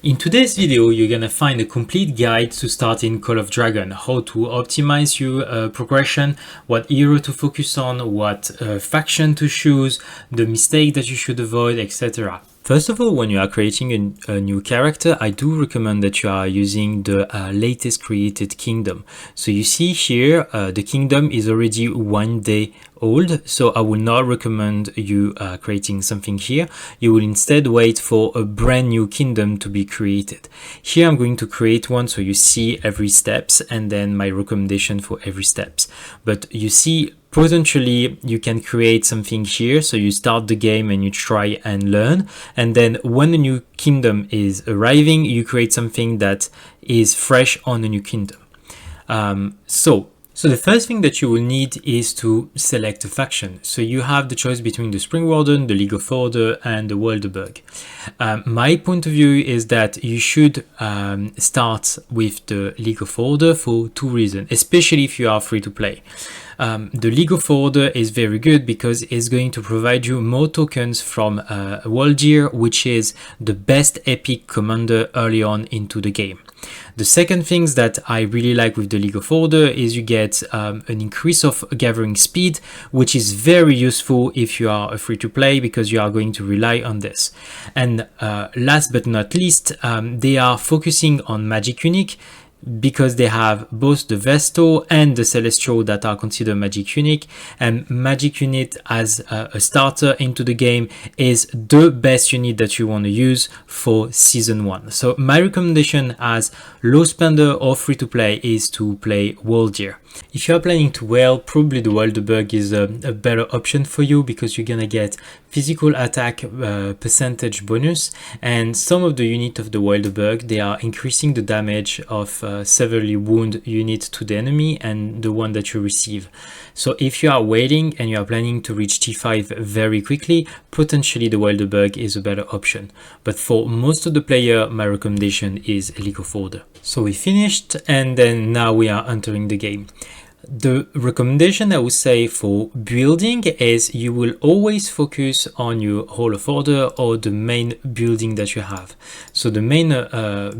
In today's video, you're gonna find a complete guide to starting Call of Dragon, how to optimize your progression, what hero to focus on, what faction to choose, the mistake that you should avoid, etc. First of all, when you are creating a new character, I do recommend that you are using the latest created kingdom. So you see here, the kingdom is already 1 day old, so I will not recommend you creating something here. You will instead wait for a brand new kingdom to be created. Here I'm going to create one so you see every steps and then my recommendation for every steps. But you see, potentially you can create something here, so you start the game and you try and learn, and then when a new kingdom is arriving, you create something that is fresh on a new kingdom. So the first thing that you will need is to select a faction. So you have the choice between the Spring Warden, the League of Order, and the Wildeburg. My point of view is that you should start with the League of Order for two reasons, especially if you are free to play. The League of Order is very good because it's going to provide you more tokens from Waldir, which is the best epic commander early on into the game. The second things that I really like with the League of Order is you get an increase of gathering speed, which is very useful if you are a free-to-play because you are going to rely on this. And last but not least, they are focusing on Magic Unique, because they have both the Vestal and the Celestial that are considered Magic Unique, and Magic Unit as a starter into the game is the best unit that you want to use for Season 1. So my recommendation as low spender or free to play is to play Waldir. If you are planning to whale, probably the Wildeburg is a better option for you because you're gonna get physical attack percentage bonus, and some of the units of the Wildeburg, they are increasing the damage of severely wound unit to the enemy and the one that you receive. So if you are waiting and you are planning to reach T5 very quickly, potentially the Wildeburg is a better option. But for most of the player, my recommendation is League of Order. So we finished, and then now we are entering the game. The recommendation I would say for building is you will always focus on your Hall of Order or the main building that you have. So the main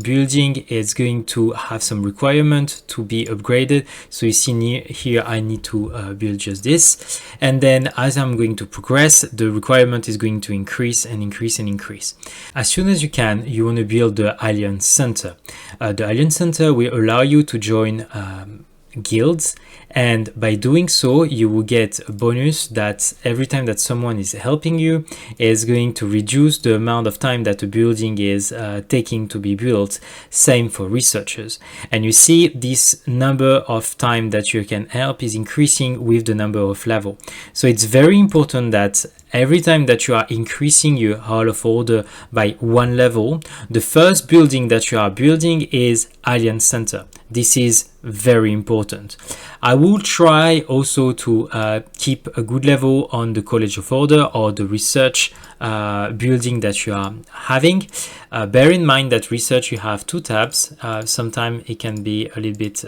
building is going to have some requirement to be upgraded. So you see here I need to build just this, and then as I'm going to progress, the requirement is going to increase and increase and increase. As soon as you can, you want to build the Alliance Center. The Alliance Center will allow you to join guilds, and by doing so you will get a bonus that every time that someone is helping you is going to reduce the amount of time that the building is taking to be built. Same for researchers, and you see this number of time that you can help is increasing with the number of level. So it's very important that every time that you are increasing your Hall of Order by 1 level, the first building that you are building is Alliance Center. This is very important. I will try also to keep a good level on the College of Order or the research building that you are having. Bear in mind that research, you have 2 tabs. Sometimes it can be a little bit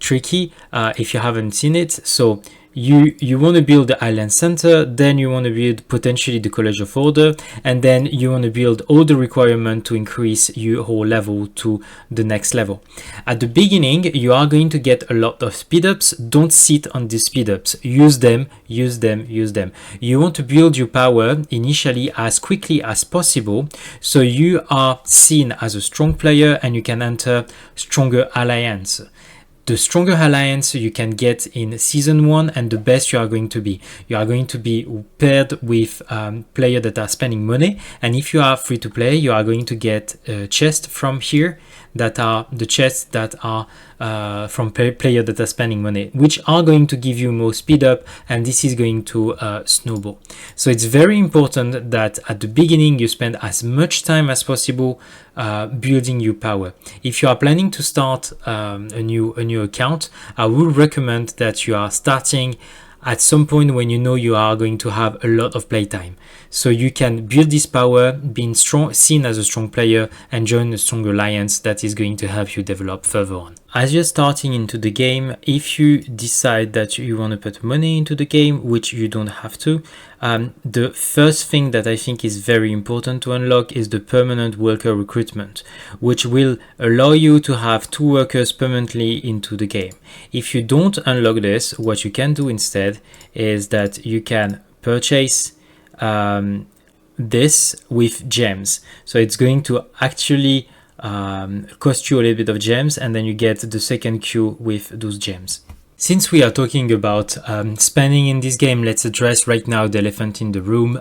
tricky if you haven't seen it. So you want to build the Island Center, then you want to build potentially the College of Order, and then you want to build all the requirements to increase your whole level to the next level. At the beginning, you are going to get a lot of speed ups. Don't sit on these speed ups. Use them, use them, use them. You want to build your power initially as quickly as possible, so you are seen as a strong player and you can enter stronger alliance. The stronger alliance you can get in Season 1 and the best you are going to be. You are going to be paired with players that are spending money, and if you are free to play, you are going to get a chest from here that are the chests that are from players that are spending money, which are going to give you more speed up, and this is going to snowball. So it's very important that at the beginning you spend as much time as possible building your power. If you are planning to start a new account, I would recommend that you are starting at some point when you know you are going to have a lot of playtime, so you can build this power, being strong, seen as a strong player, and join a stronger alliance that is going to help you develop further on. As you're starting into the game, if you decide that you want to put money into the game, which you don't have to, the first thing that I think is very important to unlock is the permanent worker recruitment, which will allow you to have 2 workers permanently into the game. If you don't unlock this, what you can do instead is that you can purchase this with gems. So it's going to actually cost you a little bit of gems, and then you get the second queue with those gems. Since we are talking about spending in this game, let's address right now the elephant in the room.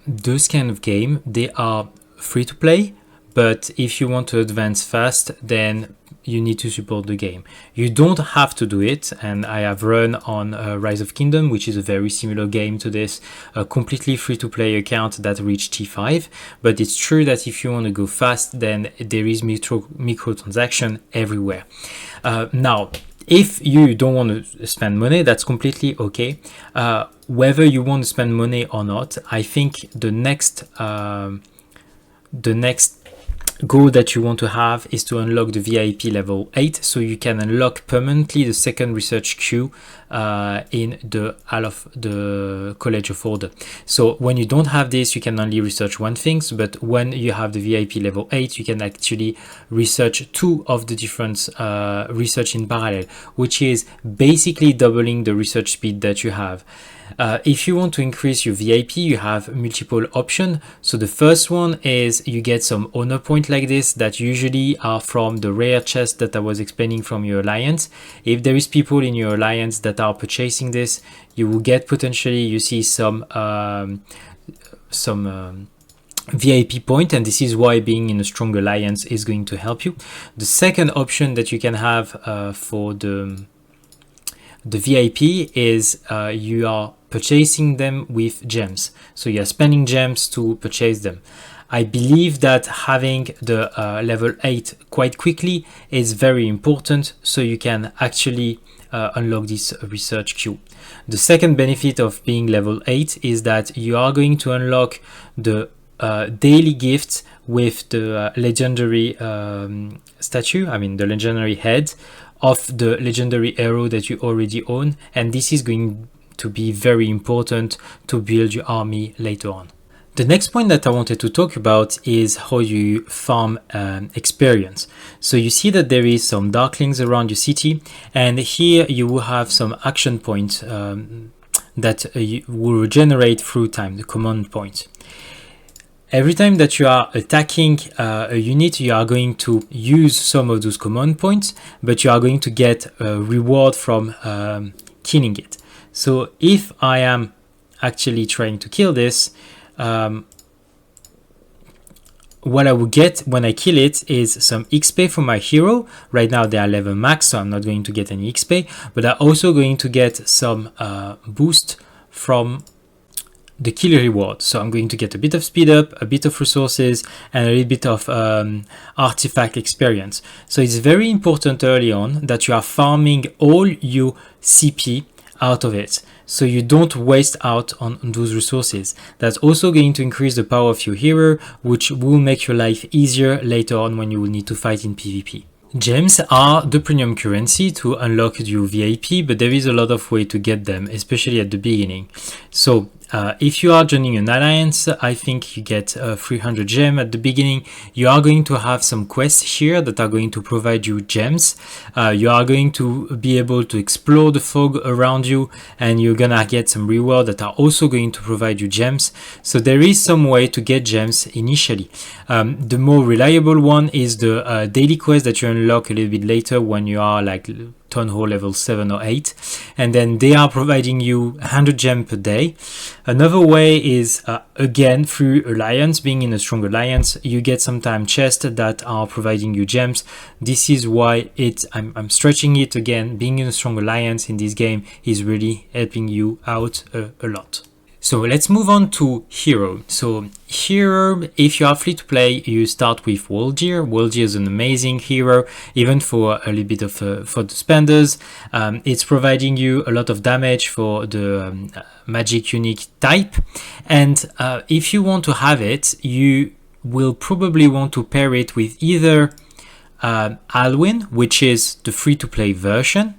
Those kind of game, they are free to play, but if you want to advance fast, then you need to support the game. You don't have to do it, and I have run on Rise of Kingdom, which is a very similar game to this, a completely free-to-play account that reached T5, but it's true that if you want to go fast, then there is microtransaction everywhere. Now, if you don't want to spend money, that's completely okay. Whether you want to spend money or not, I think the next goal that you want to have is to unlock the VIP level 8, so you can unlock permanently the second research queue in the Hall of the College of Order. So when you don't have this, you can only research one thing, but when you have the VIP level 8, you can actually research 2 of the different research in parallel, which is basically doubling the research speed that you have. If you want to increase your VIP, you have multiple options. So the first one is you get some honor points like this that usually are from the rare chest that I was explaining from your alliance. If there is people in your alliance that are purchasing this, you will get potentially, you see some VIP point, and this is why being in a strong alliance is going to help you. The second option that you can have for the VIP is you are purchasing them with gems. So you're spending gems to purchase them. I believe that having the level 8 quite quickly is very important, so you can actually unlock this research queue. The second benefit of being level 8 is that you are going to unlock the daily gifts with the legendary statue, I mean the legendary head of the legendary hero that you already own, and this is going to be very important to build your army later on. The next point that I wanted to talk about is how you farm experience. So you see that there is some darklings around your city, and here you will have some action points that you will regenerate through time, the command point. Every time that you are attacking a unit, you are going to use some of those command points, but you are going to get a reward from killing it. So if I am actually trying to kill this, what I will get when I kill it is some XP from my hero. Right now they are level max, so I'm not going to get any XP, but I'm also going to get some boost from the kill reward. So I'm going to get a bit of speed up, a bit of resources, and a little bit of artifact experience. So it's very important early on that you are farming all your CP out of it, so you don't waste out on those resources. That's also going to increase the power of your hero, which will make your life easier later on when you will need to fight in PvP. Gems are the premium currency to unlock your VIP, but there is a lot of way to get them, especially at the beginning. So if you are joining an alliance, I think you get 300 gems at the beginning. You are going to have some quests here that are going to provide you gems. You are going to be able to explore the fog around you, and you're gonna get some rewards that are also going to provide you gems. So there is some way to get gems initially. The more reliable one is the daily quest that you unlock a little bit later when you are like Town Hall level 7 or 8, and then they are providing you 100 gems per day. Another way is again through alliance. Being in a strong alliance, you get sometimes chests that are providing you gems. This is why I'm stretching it again. Being in a strong alliance in this game is really helping you out a lot. So let's move on to hero. So hero, if you are free to play, you start with Waldir. Waldir is an amazing hero, even for a little bit of for the spenders. It's providing you a lot of damage for the magic unique type, and if you want to have it, you will probably want to pair it with either Alwyn, which is the free-to-play version.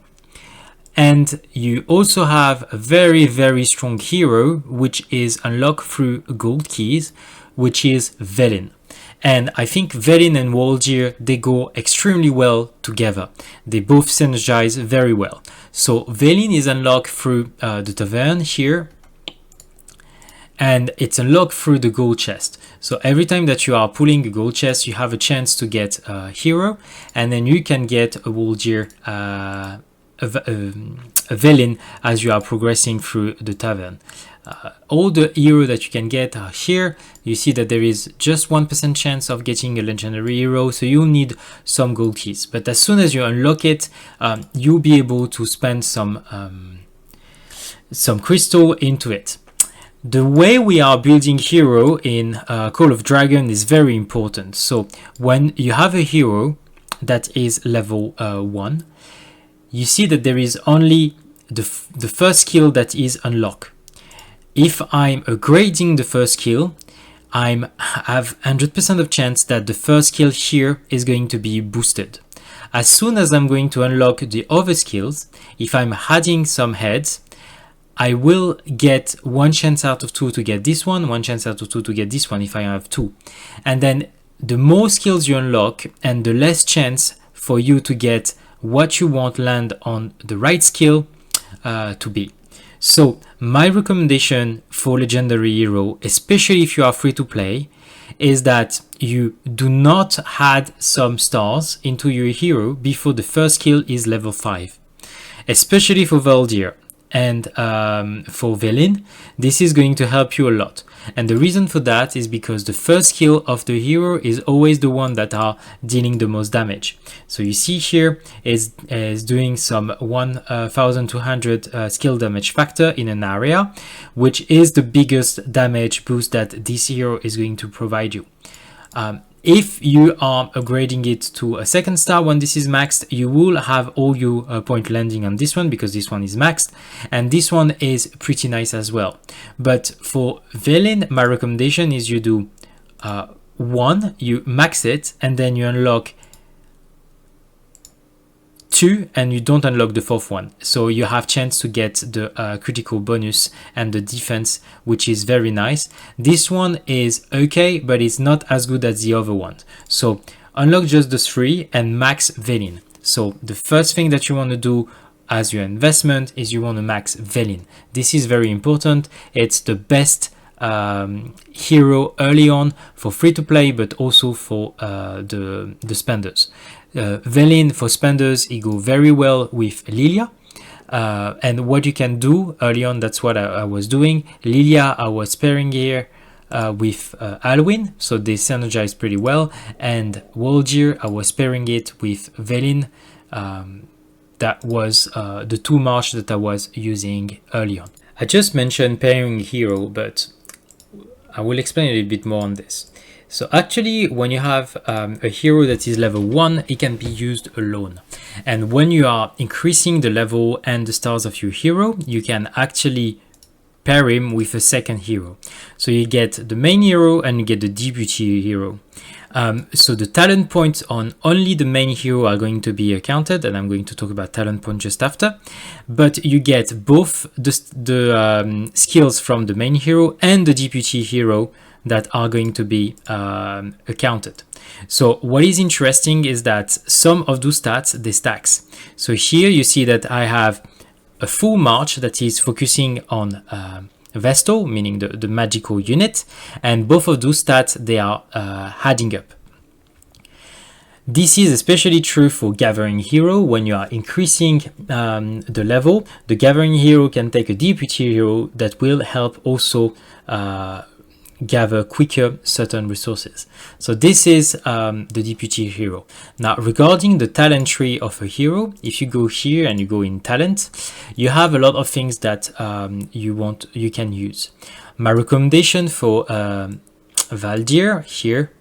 And you also have a very, very strong hero, which is unlocked through gold keys, which is Velin. And I think Velin and Waldir, they go extremely well together. They both synergize very well. So Velin is unlocked through the tavern here, and it's unlocked through the gold chest. So every time that you are pulling a gold chest, you have a chance to get a hero, and then you can get a Waldir, a Velin as you are progressing through the tavern. All the heroes that you can get are here. You see that there is just 1% chance of getting a legendary hero, so you'll need some gold keys. But as soon as you unlock it, you'll be able to spend some crystal into it. The way we are building hero in Call of Dragon is very important. So when you have a hero that is level 1, you see that there is only the first skill that is unlocked. If I'm upgrading the first skill, I have 100% of chance that the first skill here is going to be boosted. As soon as I'm going to unlock the other skills, if I'm adding some heads, I will get 1 chance out of 2 to get this one chance out of 2 to get this one if I have 2. And then the more skills you unlock and the less chance for you to get what you want land on the right skill to be. So my recommendation for legendary hero, especially if you are free to play, is that you do not add some stars into your hero before the first skill is level 5, especially for Valdir. And for Velin, this is going to help you a lot. And the reason for that is because the first skill of the hero is always the one that are dealing the most damage. So you see here is doing some 1200 skill damage factor in an area, which is the biggest damage boost that this hero is going to provide you. If you are upgrading it to a 2nd star when this is maxed, you will have all your point landing on this one because this one is maxed, and this one is pretty nice as well. But for Velin, my recommendation is you do 1, you max it, and then you unlock 2 and you don't unlock the 4th one, so you have chance to get the critical bonus and the defense, which is very nice. This one is okay, but it's not as good as the other one. So unlock just the 3 and max Velin. So the first thing that you want to do as your investment is you want to max Velin. This is very important. It's the best hero early on for free to play, but also for the spenders. Velin for spenders, he go very well with Lilia. And what you can do early on, that's what I was doing. Lilia, I was pairing here with Alwyn, so they synergize pretty well. And Waldir, I was pairing it with Velin. That was the 2 March that I was using early on. I just mentioned pairing hero, but I will explain a little bit more on this. So actually, when you have a hero that is level 1, it can be used alone. And when you are increasing the level and the stars of your hero, you can actually pair him with a 2nd hero. So you get the main hero and you get the deputy hero. So the talent points on only the main hero are going to be counted, and I'm going to talk about talent point just after. But you get both the skills from the main hero and the deputy hero that are going to be accounted. So what is interesting is that some of those stats, they stacks. So here you see that I have a full march that is focusing on Vestal, meaning the magical unit, and both of those stats, they are adding up. This is especially true for Gathering Hero. When you are increasing the level, the Gathering Hero can take a deputy hero that will help also gather quicker certain resources. So this is the deputy hero. Now regarding the talent tree of a hero, if you go here and you go in talent, you have a lot of things that you can use. My recommendation for Valdir here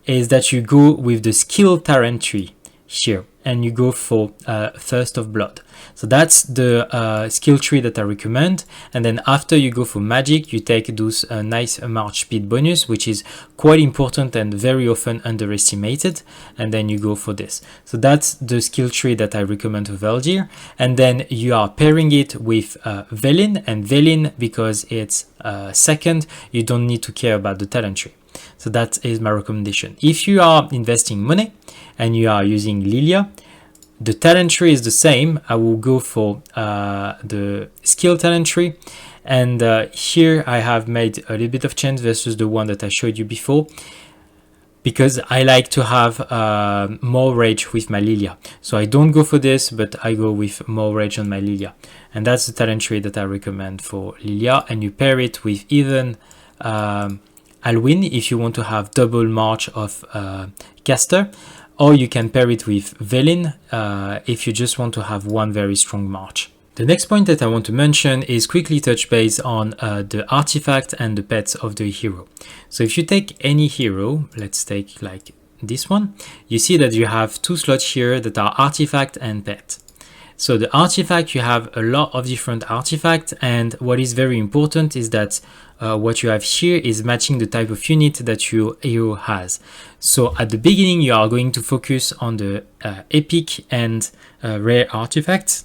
is that you go with the skill talent tree here, and you go for Thirst of Blood. So that's the skill tree that I recommend. And then after you go for magic, you take those nice march speed bonus, which is quite important and very often underestimated. And then you go for this. So that's the skill tree that I recommend for Valdir. And then you are pairing it with Velin, and Velin, because it's second, you don't need to care about the talent tree. So that is my recommendation. If you are investing money and you are using Lilia, the talent tree is the same. I will go for the skill talent tree. And here I have made a little bit of change versus the one that I showed you before, because I like to have more rage with my Lilia. So I don't go for this, but I go with more rage on my Lilia. And that's the talent tree that I recommend for Lilia. And you pair it with even Alwyn if you want to have double march of caster, or you can pair it with Velin if you just want to have one very strong march. The next point that I want to mention is quickly touch base on the artifact and the pets of the hero. So if you take any hero, let's take like this one, you see that you have two slots here that are artifact and pet. So the artifact, you have a lot of different artifacts, and what is very important is that what you have here is matching the type of unit that your hero has. So at the beginning, you are going to focus on the epic and rare artifacts,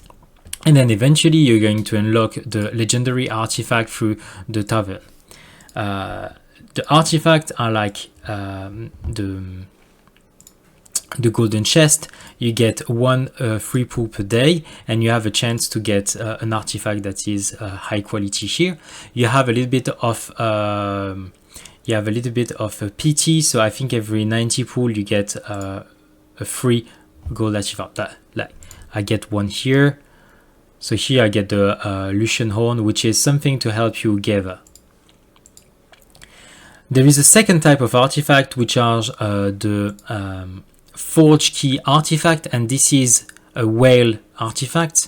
and then eventually you're going to unlock the legendary artifact through the tavern. The artifacts are like the golden chest. You get one free pull per day, and you have a chance to get an artifact that is high quality here. You have a little bit of PT, so I think every 90 pull you get a free gold artifact. Like I get one here, so here I get the Lucian Horn, which is something to help you gather. There is a second type of artifact, which are the Forge Key artifact, and this is a whale artifact,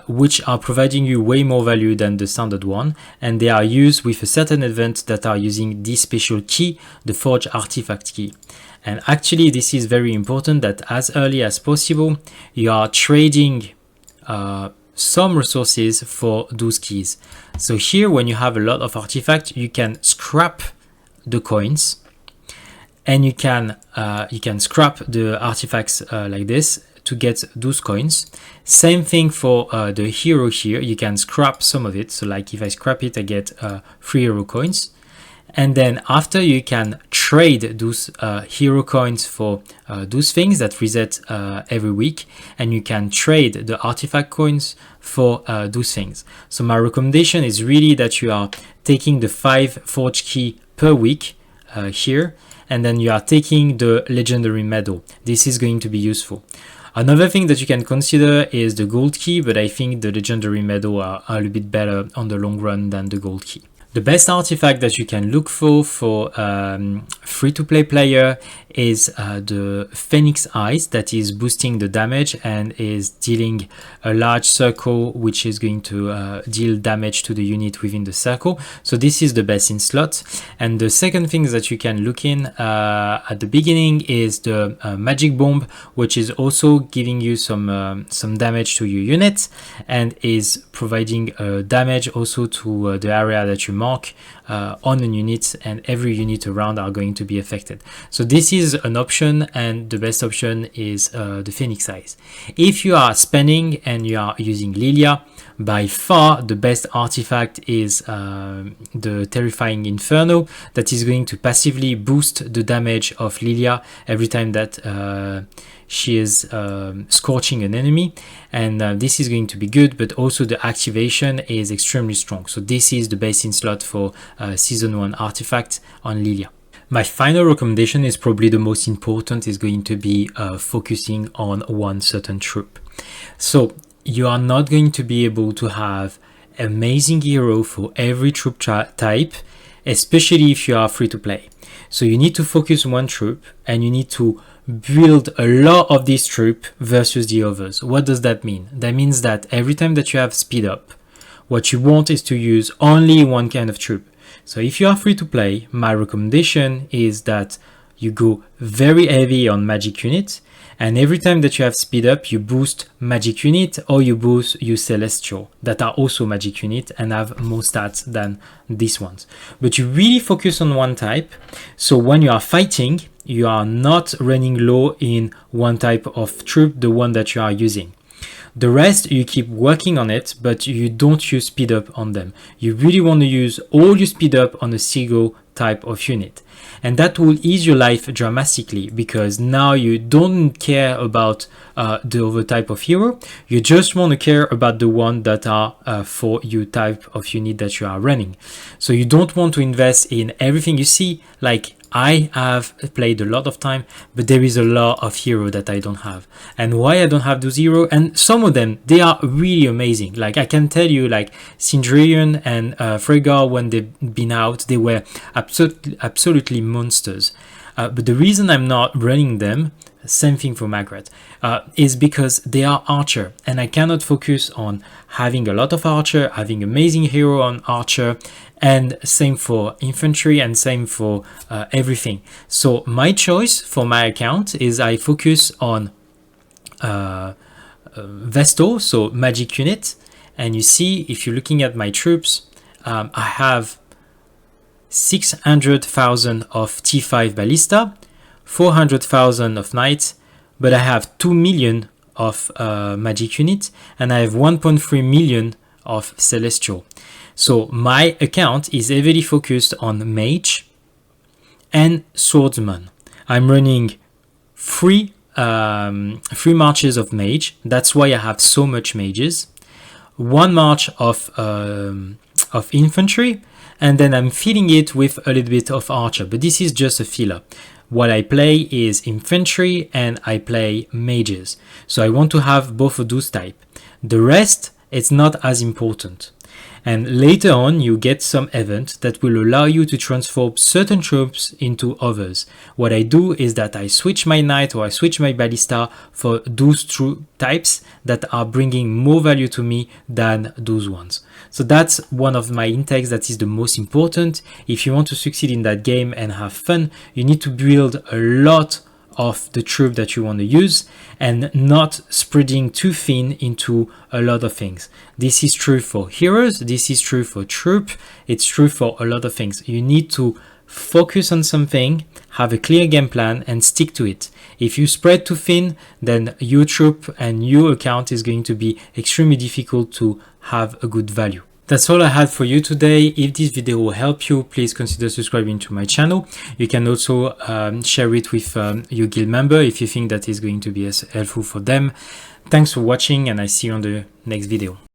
which are providing you way more value than the standard one, and they are used with a certain event that are using this special key, the Forge artifact key. And actually this is very important that as early as possible you are trading some resources for those keys. So here, when you have a lot of artifacts, you can scrap the coins, and you can scrap the artifacts like this to get those coins. Same thing for the hero here. You can scrap some of it. So like if I scrap it, I get 3 hero coins. And then after, you can trade those hero coins for those things that reset every week, and you can trade the artifact coins for those things. So my recommendation is really that you are taking the 5 forge key per week here, and then you are taking the legendary medal. This is going to be useful. Another thing that you can consider is the gold key, but I think the legendary medal are a little bit better on the long run than the gold key. The best artifact that you can look for free-to-play player is the Phoenix Eyes, that is boosting the damage and is dealing a large circle, which is going to deal damage to the unit within the circle. So this is the best in slot. And the second thing that you can look in at the beginning is the Magic Bomb, which is also giving you some damage to your unit, and is providing damage also to the area that you mark on a unit, and every unit around are going to be affected. So this is an option, and the best option is the Phoenix Eyes. If you are spending and you are using Lilia, by far the best artifact is the Terrifying Inferno, that is going to passively boost the damage of Lilia every time that she is scorching an enemy, and this is going to be good, but also the activation is extremely strong. So this is the best in slot for season 1 artifact on Lilia. My final recommendation is probably the most important, is going to be focusing on one certain troop. So you are not going to be able to have amazing hero for every troop type, especially if you are free to play. So you need to focus one troop, and you need to build a lot of this troop versus the others. What does that mean? That means that every time that you have speed up, what you want is to use only one kind of troop. So if you are free to play, my recommendation is that you go very heavy on magic unit, and every time that you have speed up, you boost magic unit or you boost your celestial that are also magic unit and have more stats than these ones. But you really focus on one type. So when you are fighting, you are not running low in one type of troop, the one that you are using. The rest, you keep working on it, but you don't use speed up on them. You really want to use all your speed up on a single type of unit. And that will ease your life dramatically, because now you don't care about the other type of hero. You just want to care about the one that are for your type of unit that you are running. So you don't want to invest in everything. You see, like, I have played a lot of time, but there is a lot of hero that I don't have. And why I don't have those hero, and some of them, they are really amazing. Like, I can tell you, like Cindrian and Freygar, when they've been out, they were absolutely monsters. But the reason I'm not running them, same thing for Margaret, is because they are archer, and I cannot focus on having a lot of archer, having amazing hero on archer, and same for infantry, and same for everything. So my choice for my account is I focus on Vestal, so magic unit. And you see, if you're looking at my troops, I have 600,000 of T5 ballista, 400,000 of knights, but I have 2 million of magic unit, and I have 1.3 million of celestial. So my account is heavily focused on mage and swordsman. I'm running three marches of mage. That's why I have so much mages. 1 march of infantry, and then I'm filling it with a little bit of archer, but this is just a filler. What I play is infantry and I play mages. So I want to have both of those type. The rest, it's not as important. And later on, you get some event that will allow you to transform certain troops into others. What I do is that I switch my knight or I switch my ballista for those troop types that are bringing more value to me than those ones. So that's one of my intakes that is the most important. If you want to succeed in that game and have fun, you need to build a lot of the troop that you want to use and not spreading too thin into a lot of things. This is true for heroes, this is true for troop, it's true for a lot of things. You need to focus on something, have a clear game plan and stick to it. If you spread too thin, then your troop and your account is going to be extremely difficult to have a good value. That's all I had for you today. If this video will help you, please consider subscribing to my channel. You can also share it with your guild member if you think that is going to be helpful for them. Thanks for watching, and I see you on the next video.